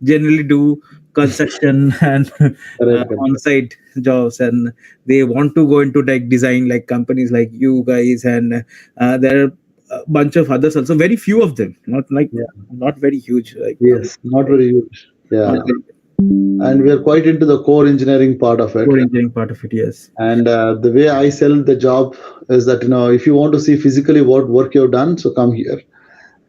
generally do construction and Correct. on-site jobs, and they want to go into like design, like companies like you guys, and there are a bunch of others also. Very few of them, Yeah. not very huge, like Yes. Not very huge. not Yeah. very And we are quite into the core engineering part of it. core engineering part of it. Yes. And the way I sell the job is that, if you want to see physically what work you've done, so come here.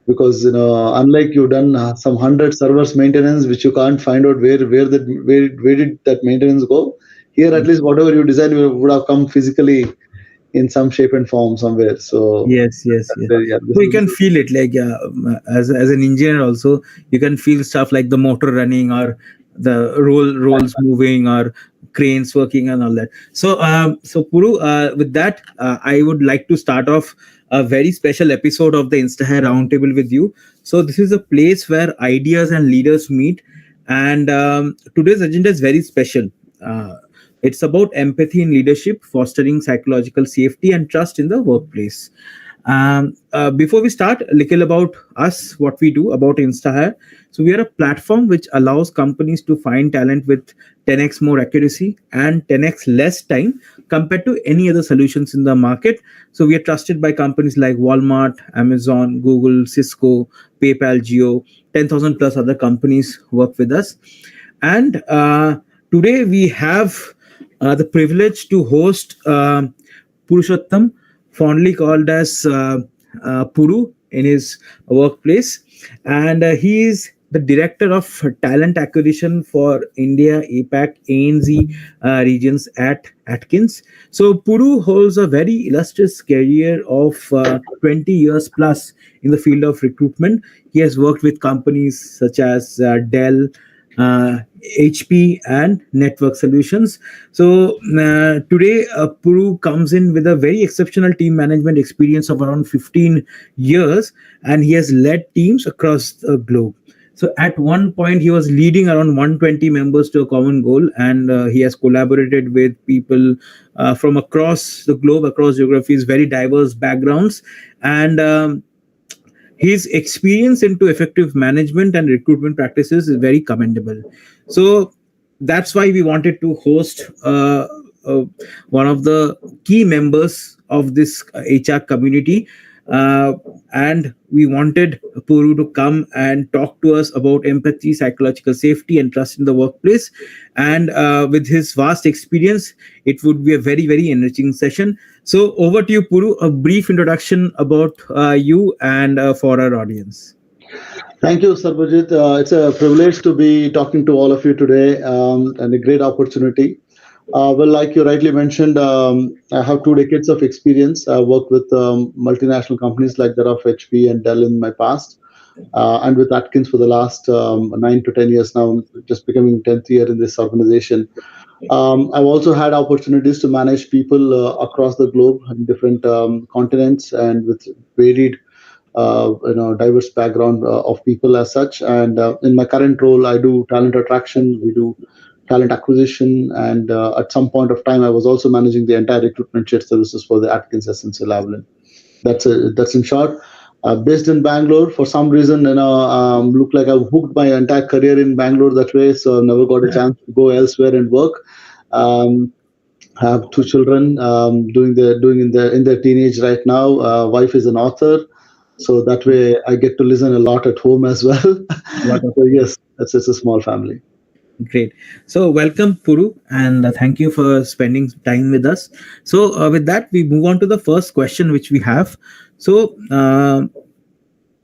Because, unlike you've done some 100 servers maintenance, which you can't find out where did that maintenance go. Here, at least whatever you design would have come physically in some shape and form somewhere. So Yes, yes, yes. yeah, So you can feel it, like as an engineer also, you can feel stuff like the motor running, or the rolls moving, or cranes working and all that. So so Puru, with that, I would like to start off a very special episode of the Instahyre Roundtable with you. So this is a place where ideas and leaders meet, and today's agenda is very special. It's about empathy in leadership, fostering psychological safety and trust in the workplace. Before we start, a little about us, what we do about Instahyre. So we are a platform which allows companies to find talent with 10x more accuracy and 10x less time compared to any other solutions in the market. So we are trusted by companies like Walmart, Amazon, Google, Cisco, PayPal, Geo, 10,000 plus other companies work with us. And today we have the privilege to host Purushotham, fondly called as Puru in his workplace. And he is the director of talent acquisition for India, APAC, ANZ regions at Atkins. So Puru holds a very illustrious career of 20 years plus in the field of recruitment. He has worked with companies such as Dell, HP, and Network Solutions. So today, Puru comes in with a very exceptional team management experience of around 15 years, and he has led teams across the globe. So at one point, he was leading around 120 members to a common goal, and he has collaborated with people from across the globe, across geographies, very diverse backgrounds, and his experience into effective management and recruitment practices is very commendable. So that's why we wanted to host uh, one of the key members of this HR community. Uh, and we wanted Puru to come and talk to us about empathy, psychological safety, and trust in the workplace. And with his vast experience, it would be a very, very enriching session. So over to you, Puru. A brief introduction about you and for our audience. Thank you, Sarbajit. It's a privilege to be talking to all of you today, and a great opportunity. Well, like you rightly mentioned, I have 2 decades of experience. I worked with multinational companies like that of HP and Dell in my past, and with Atkins for the last 9 to 10 years now, just becoming 10th year in this organization. I've also had opportunities to manage people across the globe in different continents and with varied diverse background of people as such. And in my current role, I do talent attraction, we do talent acquisition, and at some point of time, I was also managing the entire recruitment shared services for the Atkins Essential Lavalin. That's in short. Based in Bangalore, for some reason, look like I've hooked my entire career in Bangalore that way, so never got a chance to go elsewhere and work. Um, I have 2 children, doing in their teenage right now. Wife is an author, so that way I get to listen a lot at home as well. So yes, it's a small family. Great. So, welcome, Puru, and thank you for spending time with us. So, with that, we move on to the first question which we have. So,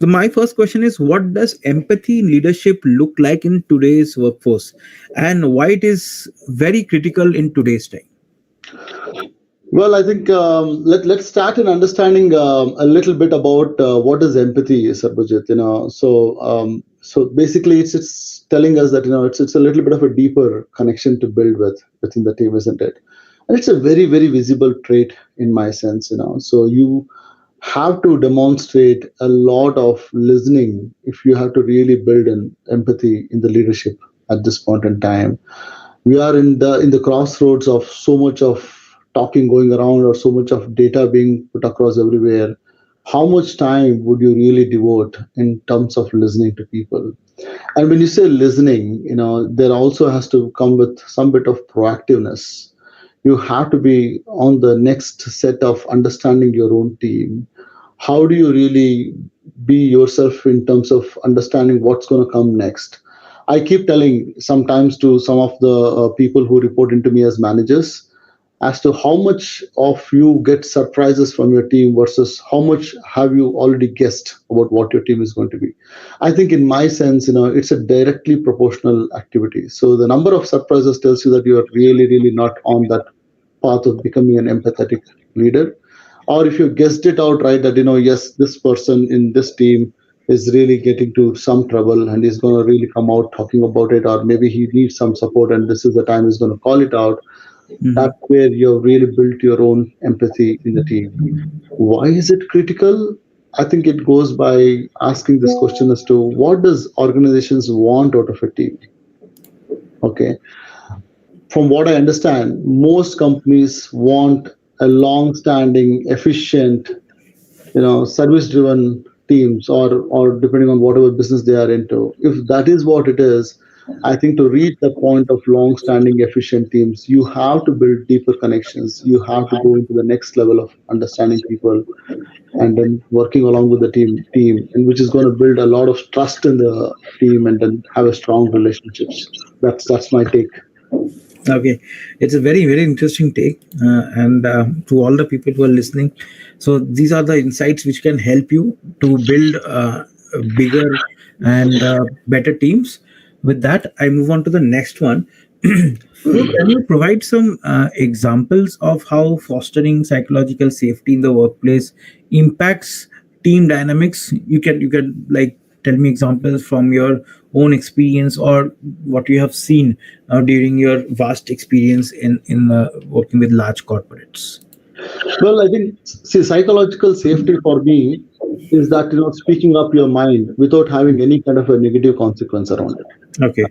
my first question is, what does empathy in leadership look like in today's workforce, and why it is very critical in today's time? Well, I think let's start in understanding a little bit about what is empathy, Sarbajit. So basically, it's telling us that it's a little bit of a deeper connection to build within the team, isn't it? And it's a very very visible trait in my sense. So you have to demonstrate a lot of listening if you have to really build an empathy in the leadership at this point in time. We are in the crossroads of so much of talking going around or so much of data being put across everywhere. how much time would you really devote in terms of listening to people? And when you say listening, there also has to come with some bit of proactiveness. You have to be on the next set of understanding your own team. How do you really be yourself in terms of understanding what's going to come next? I keep telling sometimes to some of the people who report into me as managers as to how much of you get surprises from your team versus how much have you already guessed about what your team is going to be. I think in my sense, it's a directly proportional activity. So the number of surprises tells you that you are really, really not on that path of becoming an empathetic leader. Or if you guessed it out right, that yes, this person in this team is really getting to some trouble and he's going to really come out talking about it, or maybe he needs some support and this is the time he's going to call it out. Mhm. That's where you've really built your own empathy in the team. Why is it critical? I think it goes by asking this question as to what does organizations want out of a team? Okay. From what I understand, most companies want a long-standing, efficient, service-driven teams, or depending on whatever business they are into. If that is what it is, I think to reach the point of long-standing, efficient teams, you have to build deeper connections. You have to go into the next level of understanding people and then working along with the team, and which is going to build a lot of trust in the team and then have a strong relationships. That's my take. Okay, it's a very very interesting take, and to all the people who are listening, so these are the insights which can help you to build bigger and better teams. With that, I move on to the next one. So, can you provide some examples of how fostering psychological safety in the workplace impacts team dynamics? You can like tell me examples from your own experience or what you have seen during your vast experience in working with large corporates. Well, I think, see, psychological safety for me is that speaking up your mind without having any kind of a negative consequence around it. Okay.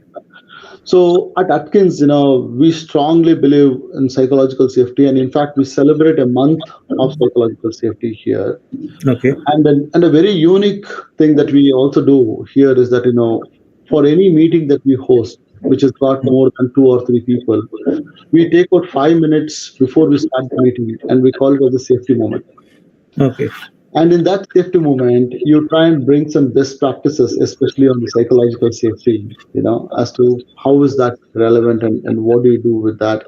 So at Atkins, we strongly believe in psychological safety, and in fact, we celebrate a month of psychological safety here. Okay. And a very unique thing that we also do here is that for any meeting that we host, which has got more than 2 or 3 people, we take out 5 minutes before we start the meeting, and we call it as a safety moment. Okay. And in that safety moment, you try and bring some best practices, especially on the psychological safety, as to how is that relevant and what do you do with that.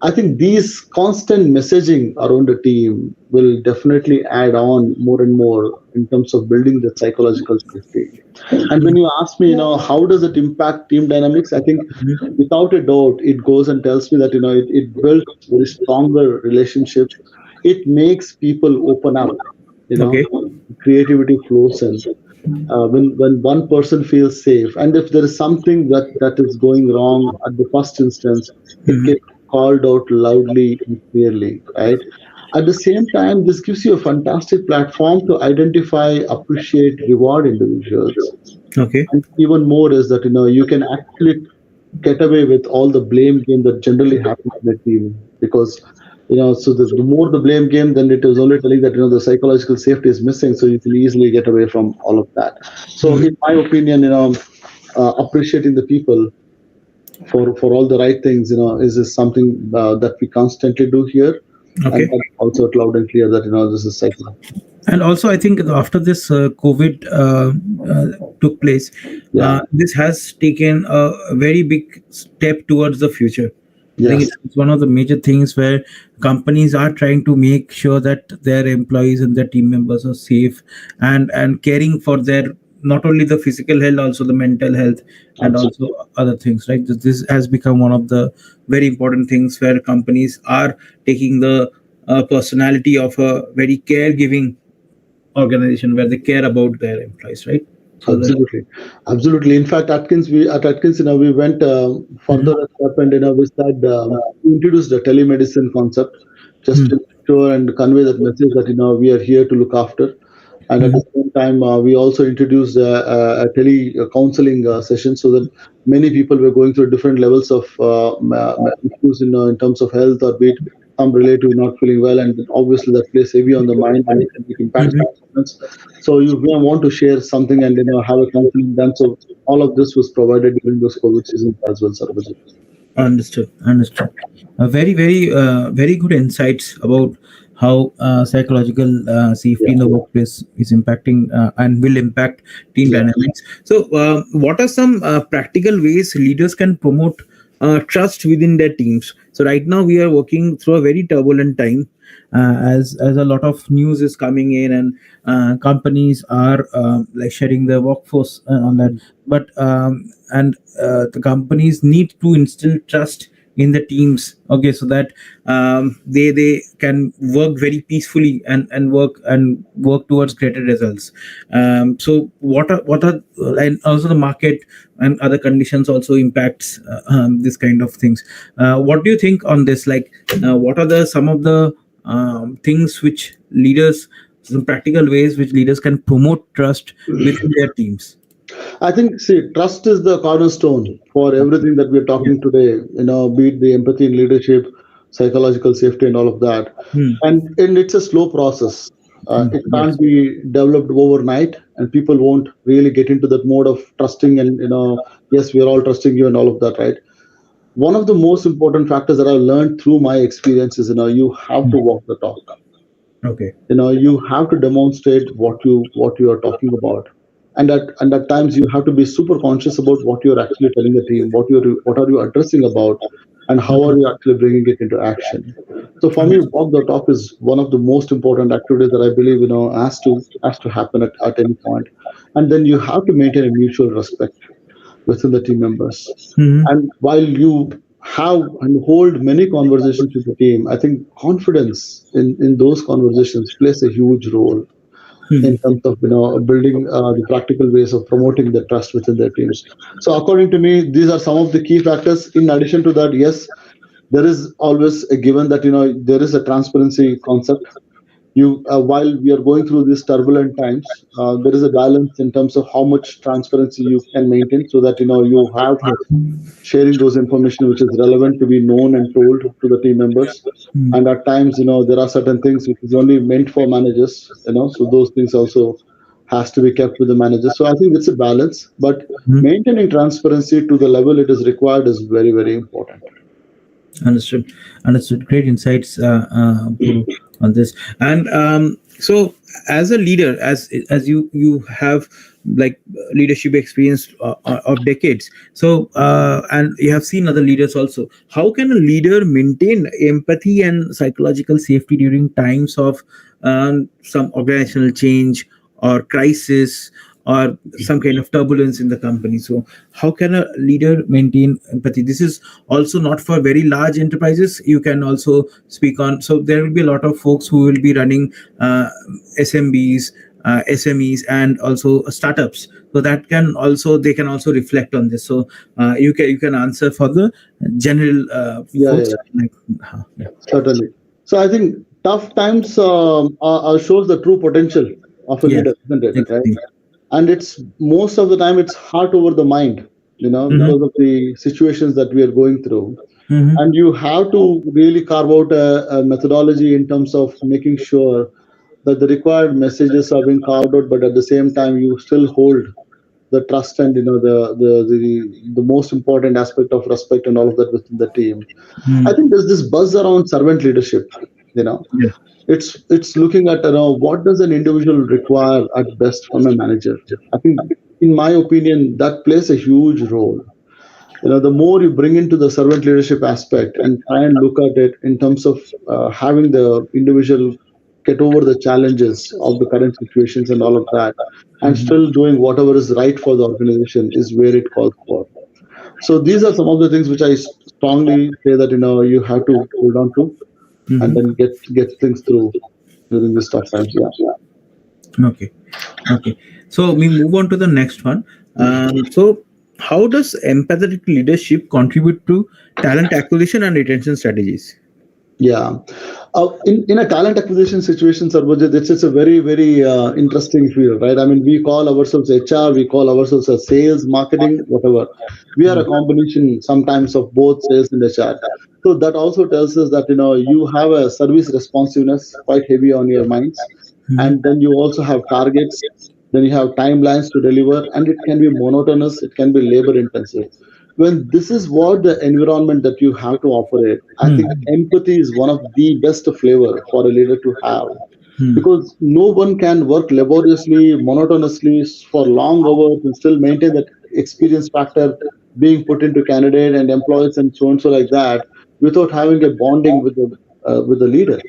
I think these constant messaging around the team will definitely add on more and more in terms of building the psychological safety. And when you ask me, how does it impact team dynamics? I think Mhm. without a doubt, it goes and tells me that, it builds very stronger relationships. It makes people open up, you know, Okay. creativity flows in. When one person feels safe, and if there is something that is going wrong at the first instance, it Mhm. gets called out loudly and clearly, right? At the same time, this gives you a fantastic platform to identify, appreciate, reward individuals. Okay. And even more is that you can actually get away with all the blame game that generally happens in a team, because so the more the blame game, then it is only telling that the psychological safety is missing, so you can easily get away from all of that. So Mhm. in my opinion, appreciating the people for all the right things, is something that we constantly do here, and Okay. that's also loud and clear that this is cycle. And also, I think after this COVID took place, Yeah. this has taken a very big step towards the future. I think Yes. it's one of the major things where companies are trying to make sure that their employees and their team members are safe and caring for their not only the physical health, also the mental health and also Absolutely. other things. Right, this has become one of the very important things where companies are taking the personality of a very caregiving organization where they care about their employees, right? So that. Absolutely, absolutely. In fact, Atkins, we went further Mhm. a step, and we said we introduced the telemedicine concept just to Mhm. make sure and convey that message that we are here to look after. And at Mhm. the same time, we also introduced a tele counseling session, so that many people were going through different levels of issues in terms of health, or be it some relative not feeling well, and obviously that plays heavy on the mind and it impacts Mhm. performance. So you may want to share something and have a counseling done. So all of this was provided during those COVID seasons as well, Sarvajit. Understood. Understood. Very, very, very good insights about how psychological safety Yeah. in the workplace is impacting and will impact team Yeah. dynamics. So, what are some practical ways leaders can promote trust within their teams? So, right now we are working through a very turbulent time. As a lot of news is coming in, and companies are like sharing their workforce on that, but and the companies need to instill trust in the teams, okay, so that they can work very peacefully and work towards greater results. So what are and also the market and other conditions also impacts this kind of things. What do you think on this, like what are the some of the things which leaders, some practical ways which leaders can promote trust within their teams? I think, see, trust is the cornerstone for everything that we're Yeah. talking today, be it the empathy in leadership, psychological safety, and all of that. Hmm. And it's a slow process. Hmm. It can't Yes. be developed overnight, and people won't really get into that mode of trusting and, yes, we're all trusting you and all of that, right? One of the most important factors that I've learned through my experience is, you have to Hmm. walk the talk. Okay. You have to demonstrate what you are talking about, and at times you have to be super conscious about what you're actually telling the team, what are you addressing about, and how are you actually bringing it into action. So for me, walk the talk is one of the most important activities that I believe has to happen at any point. And then you have to maintain a mutual respect within the team members. Hmm. And while you have and hold many conversations with the team, I think confidence in those conversations plays a huge role Hmm. in terms of building the practical ways of promoting the trust within their teams. So according to me, these are some of the key factors. In addition to that, yes, there is always a given that there is a transparency concept. While we are going through these turbulent times, there is a balance in terms of how much transparency you can maintain, so that you have sharing those information which is relevant to be known and told to the team members. Hmm. And at times, there are certain things which is only meant for managers, so those things also has to be kept with the managers. So I think it's a balance, but Hmm. maintaining transparency to the level it is required is very, very important. Understood. Understood. Great insights, Puru, on this. And so, as a leader, as you have like leadership experience of decades. So, and you have seen other leaders also. How can a leader maintain empathy and psychological safety during times of some organizational change or crisis, or some kind of turbulence in the company? So how can a leader maintain empathy? This is also not for very large enterprises. You can also speak on, so there will be a lot of folks who will be running SMBs, SMEs, and also startups, so that can also, they can also reflect on this. So you can answer for the general Yeah, yeah, folks, yeah, like yeah. certainly. So I think tough times shows the true potential of a Yeah, leader, isn't it? Right? exactly. And it's most of the time it's heart over the mind, Mm-hmm. because of the situations that we are going through. Mm-hmm. And you have to really carve out a methodology in terms of making sure that the required messages are being carved out, but at the same time you still hold the trust and the most important aspect of respect and all of that within the team. I Mm-hmm. think there's this buzz around servant leadership. you know Yeah. it's looking at what does an individual require at best from a manager. I think, in my opinion, that plays a huge role. The more you bring into the servant leadership aspect and try and look at it in terms of having the individual get over the challenges of the current situations and all of that, and Mm-hmm. still doing whatever is right for the organization, is where it calls for. So these are some of the things which I strongly say that you have to hold on to, and Mm-hmm. then get things through during these tough times. Yeah. Okay. Okay. So we move on to the next one. So how does empathetic leadership contribute to talent acquisition and retention strategies? Yeah. In a talent acquisition situation, Sarbojit, it's a very, very interesting field, right? I mean, we call ourselves HR, we call ourselves as sales, marketing, whatever. We are a combination sometimes of both sales and HR. So that also tells us that, you have a service responsiveness quite heavy on your minds. And then you also have targets, then you have timelines to deliver, and it can be monotonous, it can be labor intensive. When this is what the environment that you have to operate, I think empathy is one of the best flavor for a leader to have, because no one can work laboriously, monotonously for long hours and still maintain that experience factor being put into candidate and employees and so and so like that, without having a bonding with the leader,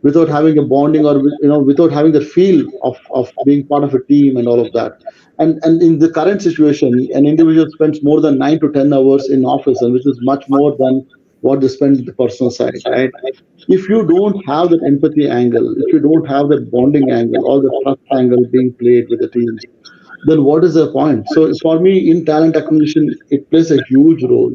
without having a bonding, or without having the feel of being part of a team and all of that. And in the current situation, an individual spends more than 9 to 10 hours in office, and which is much more than what they spend in the personal side, right? If you don't have that empathy angle, if you don't have that bonding angle or the trust angle being played with the teams, then what is the point? So for me, in talent acquisition, it plays a huge role.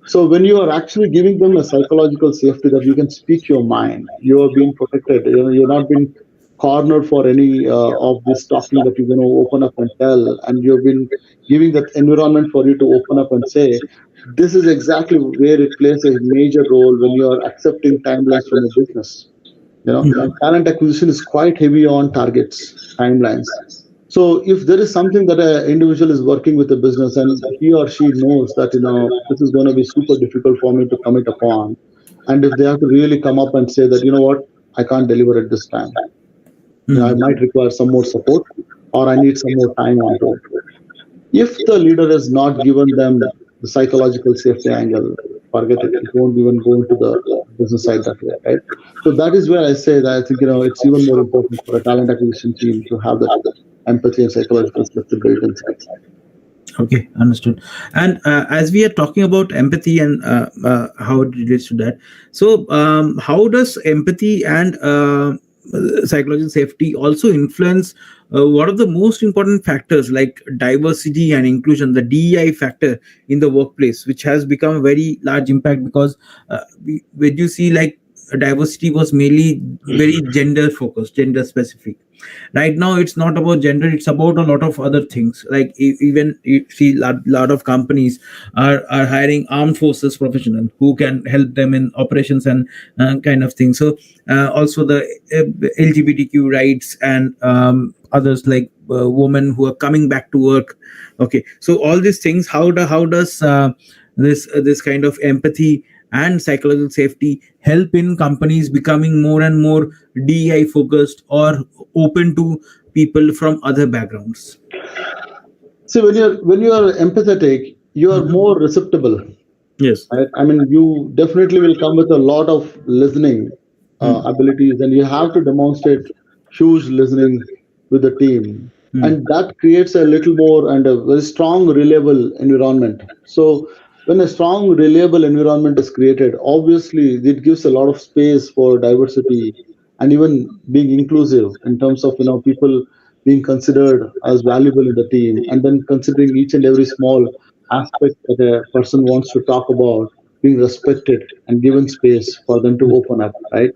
So when you are actually giving them a psychological safety that you can speak your mind, you are being protected. You're not being cornered for any of this talking that you're going to open up and tell, and you've been giving that environment for you to open up and say. This is exactly where it plays a major role when you are accepting timelines from a business. Talent acquisition is quite heavy on targets, timelines. So if there is something that an individual is working with a business and he or she knows that this is going to be super difficult for me to commit upon, and if they have to really come up and say that, what, I can't deliver at this time, I might require some more support, or I need some more time onto it. If the leader has not given them the psychological safety angle, forget it. It won't even go into the business side that way, right? So that is where I say that I think it's even more important for a talent acquisition team to have that empathy and psychological safety built inside. Okay, understood. And as we are talking about empathy and how it relates to that, so how does empathy and psychological safety also influence what are the most important factors like diversity and inclusion, the DEI factor in the workplace, which has become a very large impact because when you see like diversity was mainly very gender focused, gender specific. Right now it's not about gender, it's about a lot of other things, like even you see lot of companies are hiring armed forces professional who can help them in operations and kind of thing. So also the LGBTQ rights and others like women who are coming back to work. Okay, so all these things, how does this kind of empathy and psychological safety help in companies becoming more and more DEI focused or open to people from other backgrounds? See, when you are empathetic, you are more receptible. Yes. Right? I mean, you definitely will come with a lot of listening abilities, and you have to demonstrate huge listening with the team, and that creates a little more and a very strong, reliable environment. So, when a strong, reliable environment is created, obviously it gives a lot of space for diversity and even being inclusive in terms of people being considered as valuable in the team, and then considering each and every small aspect that a person wants to talk about being respected and given space for them to open up, right?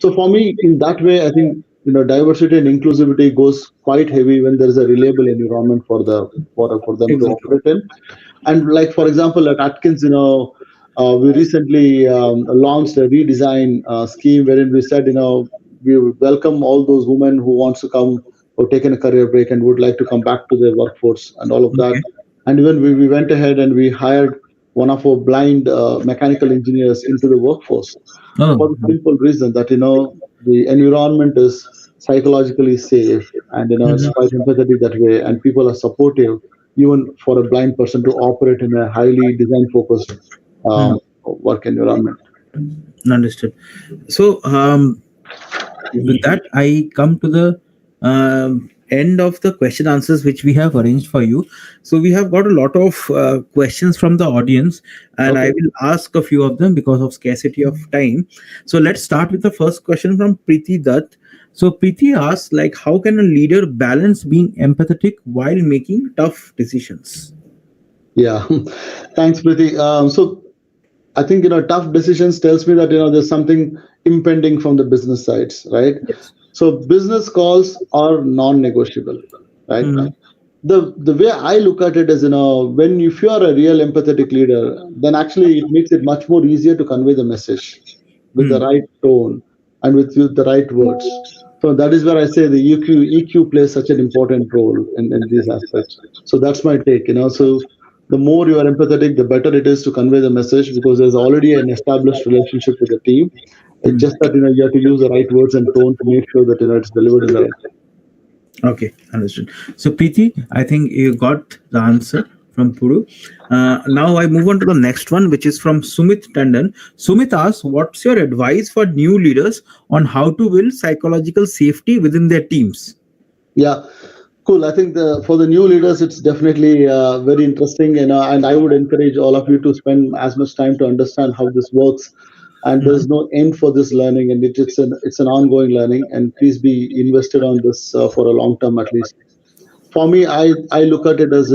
So for me, in that way, I think diversity and inclusivity goes quite heavy when there is a reliable environment for them to Exactly. operate in. And like for example, at Atkins, we recently launched a redesign scheme wherein we said, we welcome all those women who wants to come or taken a career break and would like to come back to their workforce and all of that. Okay. And even we went ahead and we hired one of our blind mechanical engineers into the workforce for Oh. the simple reason that the environment is psychologically safe, and it's quite empathetic that way, and people are supportive even for a blind person to operate in a highly design focused work environment. Understood. So with that, I come to the end of the question answers which we have arranged for you. So we have got a lot of questions from the audience, and I Okay. will ask a few of them because of scarcity of time. So let's start with the first question from Preeti Dutt. So Preeti asks, like, how can a leader balance being empathetic while making tough decisions? Yeah. Thanks, Priti. So I think tough decisions tells me that there's something impending from the business sides, right? Yes. So business calls are non-negotiable, right? Mhm. The way I look at it is, when if you are a real empathetic leader, then actually it makes it much more easier to convey the message with the Mhm. right tone and with the right words. So that is where I say the EQ plays such an important role in these aspects. So that's my take. So the more you are empathetic, the better it is to convey the message because there's already an established relationship with the team. It's Mhm. just that you have to use the right words and tone to make sure that it's delivered in the right. Okay, understood. So, Preeti, I think you got the answer from Puru. Now I move on to the next one, which is from Sumit Tandon. Sumit asks, "What's your advice for new leaders on how to build psychological safety within their teams?" Yeah, cool. I think for the new leaders, it's definitely very interesting, and I would encourage all of you to spend as much time to understand how this works. And there's Mhm. no end for this learning, and it's an ongoing learning. And please be invested on this for a long term at least. For me, I look at it as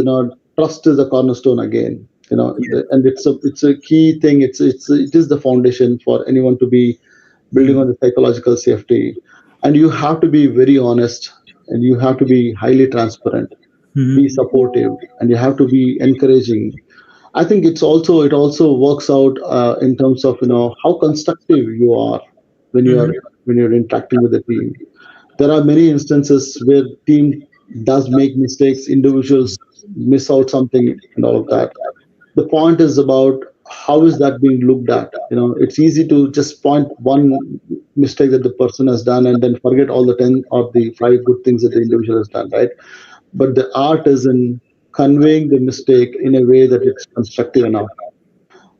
trust is a cornerstone again. And it's a key thing. It is the foundation for anyone to be building Mhm. on the psychological safety. And you have to be very honest, and you have to be highly transparent, be Mhm. supportive, and you have to be encouraging. I think it also works out in terms of how constructive you are when you are Mhm. when you're interacting with the team. There are many instances where team does make mistakes, individuals miss out something and all of that. The point is about how is that being looked at. It's easy to just point one mistake that the person has done and then forget all the 10 or the 5 good things that the individual has done, right? But the art is in conveying the mistake in a way that it's constructive enough.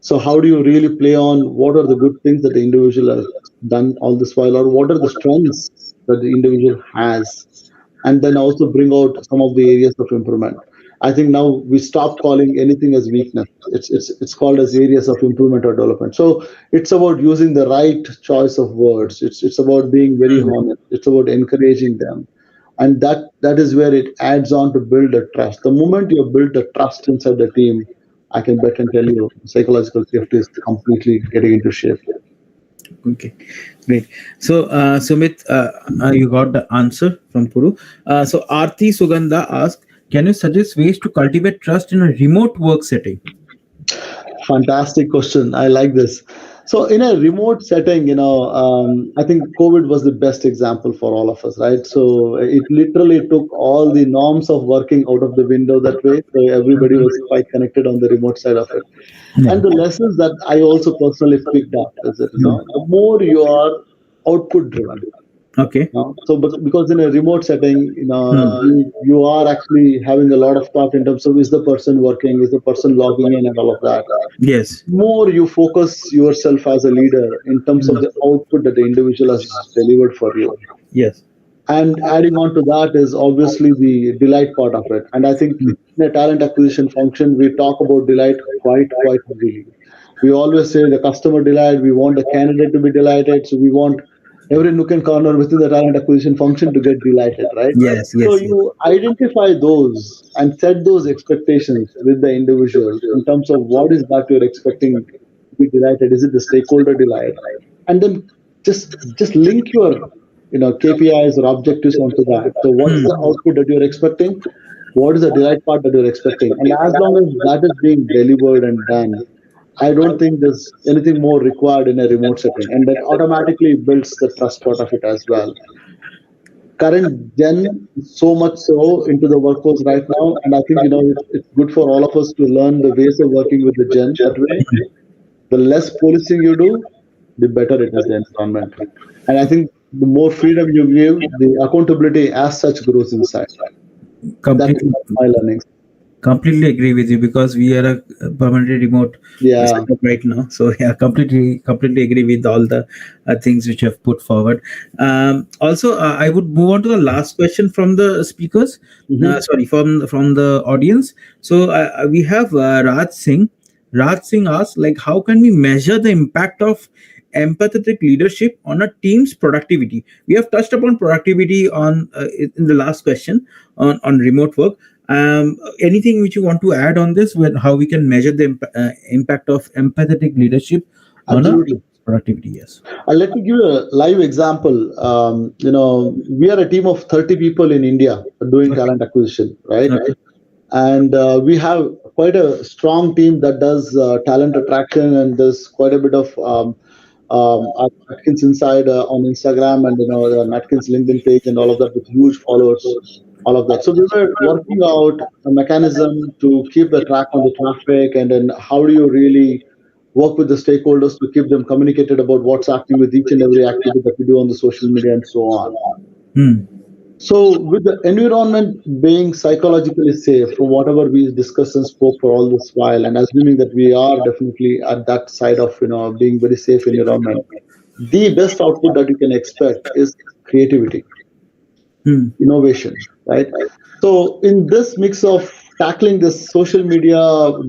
So how do you really play on what are the good things that the individual has done all this while, or what are the strengths that the individual has, and then also bring out some of the areas of improvement. I think now we stop calling anything as weakness. It's called as areas of improvement or development. So it's about using the right choice of words. It's about being very honest. It's about encouraging them, and that is where it adds on to build a trust. The moment you build a trust inside the team, I can bet and tell you psychological safety is completely getting into shape. Okay, great. So, Sumit, you got the answer from Puru. So, Arti Sugandha asked, "Can you suggest ways to cultivate trust in a remote work setting?" Fantastic question. I like this. So, in a remote setting, I think COVID was the best example for all of us, right? So, it literally took all the norms of working out of the window that way. So, everybody was quite connected on the remote side of it. Yeah. And the lessons that I also personally picked up is that, Mm. the more you are output driven, Okay. so, but because in a remote setting, Mm. you are actually having a lot of thought in terms of is the person working, is the person logging in, and all of that. Yes. More you focus yourself as a leader in terms of Mm. the output that the individual has delivered for you. Yes. And adding on to that is obviously the delight part of it. And I think Mm. in a talent acquisition function, we talk about delight quite heavily. We always say the customer delight, we want the candidate to be delighted. So we want every nook and corner within the talent acquisition function to get delighted, right? Yes. So Yes. Yes. you identify those and set those expectations with the individual in terms of what is that you're expecting to be delighted. Is it the stakeholder delight? And then just link your KPIs or objectives onto that. So what is the Mm. output that you're expecting? What is the delight part that you're expecting? And as long as that is being delivered and done, I don't think there's anything more required in a remote setting. And that automatically builds the trust part of it as well. Current gen is so much so into the workforce right now. And I think, it's good for all of us to learn the ways of working with the gen that way. The less policing you do, the better it is the environment. And I think the more freedom you give, the accountability as such grows inside. That is Completely. my learnings. Completely agree with you because we are a permanently remote Yeah. setup right now. So yeah, completely agree with all the things which you have put forward. Also, I would move on to the last question from the speakers. Hmm. Sorry, from the audience. So we have Raj Singh. Raj Singh asks, like, how can we measure the impact of empathetic leadership on a team's productivity? We have touched upon productivity on in the last question on remote work. Anything which you want to add on this, when how we can measure the impact of empathetic leadership on a Absolutely. productivity? Yes. Let me give you a live example. We are a team of 30 people in India doing Okay. talent acquisition, right? Okay. And we have quite a strong team that does talent attraction, and there's quite a bit of Atkins inside on Instagram, and the Atkins LinkedIn page and all of that with huge followers, all of that. So we were working out a mechanism to keep the track on the traffic, and then how do you really work with the stakeholders to keep them communicated about what's happening with each and every activity that we do on the social media and so on. Hmm. So, with the environment being psychologically safe, from whatever we discussed and spoke for all this while, and assuming that we are definitely at that side of being very safe environment, the best output that you can expect is creativity, Hmm. innovation, right? So, in this mix of tackling this social media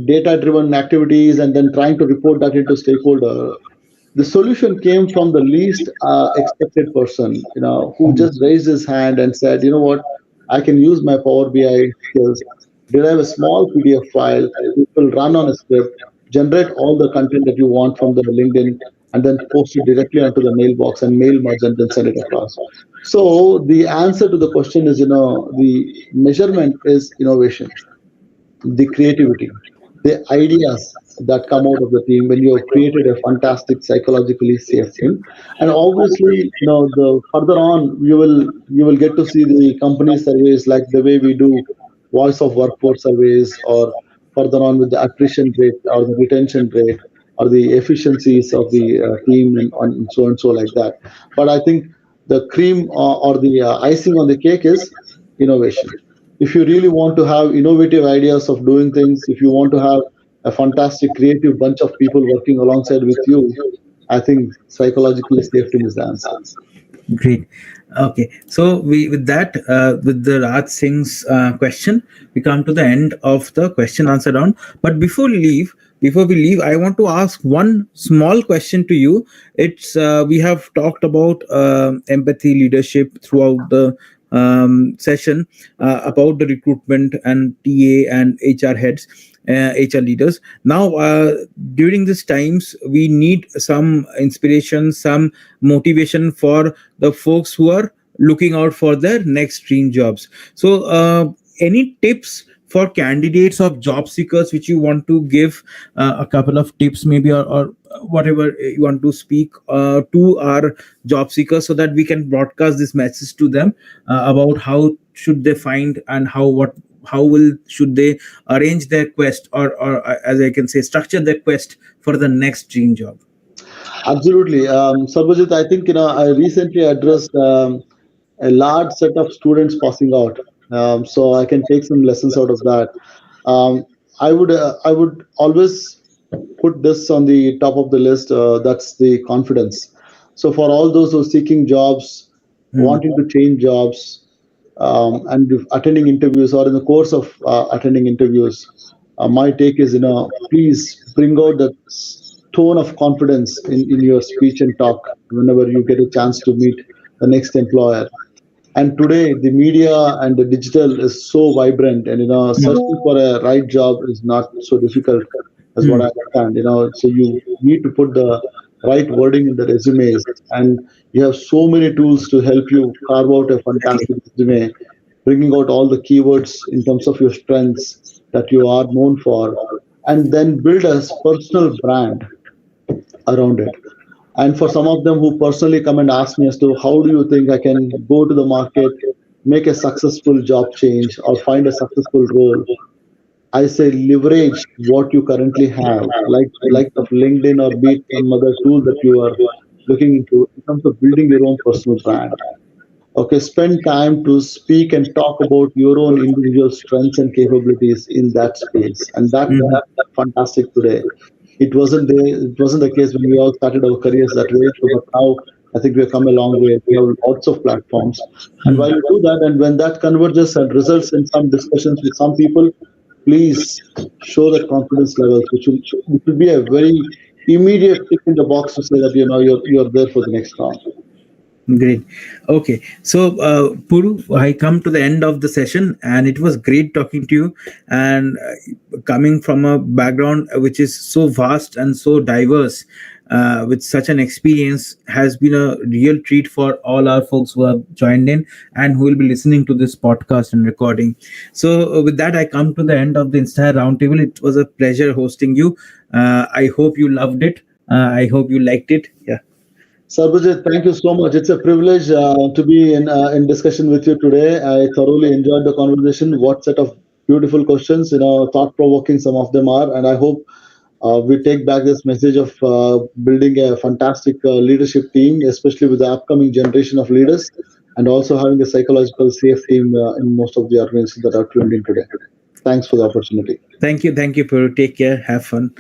data-driven activities and then trying to report that into stakeholder, the solution came from the least expected person, who Hmm. just raised his hand and said, you know what, I can use my Power BI skills, derive a small PDF file, it will run on a script, generate all the content that you want from the LinkedIn, and then post it directly onto the mailbox and mail merge and then send it across. So the answer to the question is, the measurement is innovation, the creativity, the ideas that come out of the team when you have created a fantastic psychologically safe team. And obviously, the further on you will get to see the company surveys like the way we do voice of workforce surveys, or further on with the attrition rate or the retention rate or the efficiencies of the team and so and so like that. But I think the cream or the icing on the cake is innovation. If you really want to have innovative ideas of doing things, if you want to have a fantastic creative bunch of people working alongside with you, I think psychologically safety is the answer. Great. Okay. So we with that with the Raj Singh's question, we come to the end of the question answer round. But before we leave, I want to ask one small question to you. It's we have talked about empathy, leadership throughout the session, about the recruitment and TA and HR heads, HR leaders. Now, during these times, we need some inspiration, some motivation for the folks who are looking out for their next dream jobs. So, any tips for candidates of job seekers which you want to give, a couple of tips maybe, or whatever you want to speak to our job seekers, so that we can broadcast this message to them about how should they find and how will should they arrange their quest, or as I can say, structure their quest for the next dream job. Absolutely. Sarvajit, I think, I recently addressed a large set of students passing out. So I can take some lessons out of that. Um, I would always put this on the top of the list. That's the confidence. So for all those who are seeking jobs, Hmm. wanting to change jobs, and attending interviews or in the course of attending interviews, my take is, please bring out that tone of confidence in your speech and talk whenever you get a chance to meet the next employer. And today, the media and the digital is so vibrant, and searching for a right job is not so difficult, as what Hmm. I understand. So you need to put the right wording in the resumes, and you have so many tools to help you carve out a Exactly. fantastic resume, bringing out all the keywords in terms of your strengths that you are known for, and then build a personal brand around it. And for some of them who personally come and ask me as to how do you think I can go to the market, make a successful job change, or find a successful role, I say leverage what you currently have, like of LinkedIn or be it some other tool that you are looking into in terms of building your own personal brand. Okay, spend time to speak and talk about your own individual strengths and capabilities in that space, and Mhm. that's fantastic today. It wasn't the case when we all started our careers that way. So, but now I think we've come a long way. We have lots of platforms, and while you do that, and when that converges and results in some discussions with some people, please show that confidence levels, which will be a very immediate tick in the box to say that you're there for the next round. Great. Okay. So, Puru, I come to the end of the session, and it was great talking to you. And coming from a background which is so vast and so diverse, with such an experience, has been a real treat for all our folks who have joined in and who will be listening to this podcast and recording. So, with that, I come to the end of the Instahyre Roundtable. It was a pleasure hosting you. I hope you loved it. I hope you liked it. Yeah. Sarbajit, thank you so much. It's a privilege to be in discussion with you today. I thoroughly enjoyed the conversation. What set of beautiful questions, thought provoking some of them are, and I hope we take back this message of building a fantastic leadership team, especially with the upcoming generation of leaders, and also having a psychological safe team in most of the organizations that are tuned in today. Thanks for the opportunity. Thank you. Thank you, Puru. Take care. Have fun.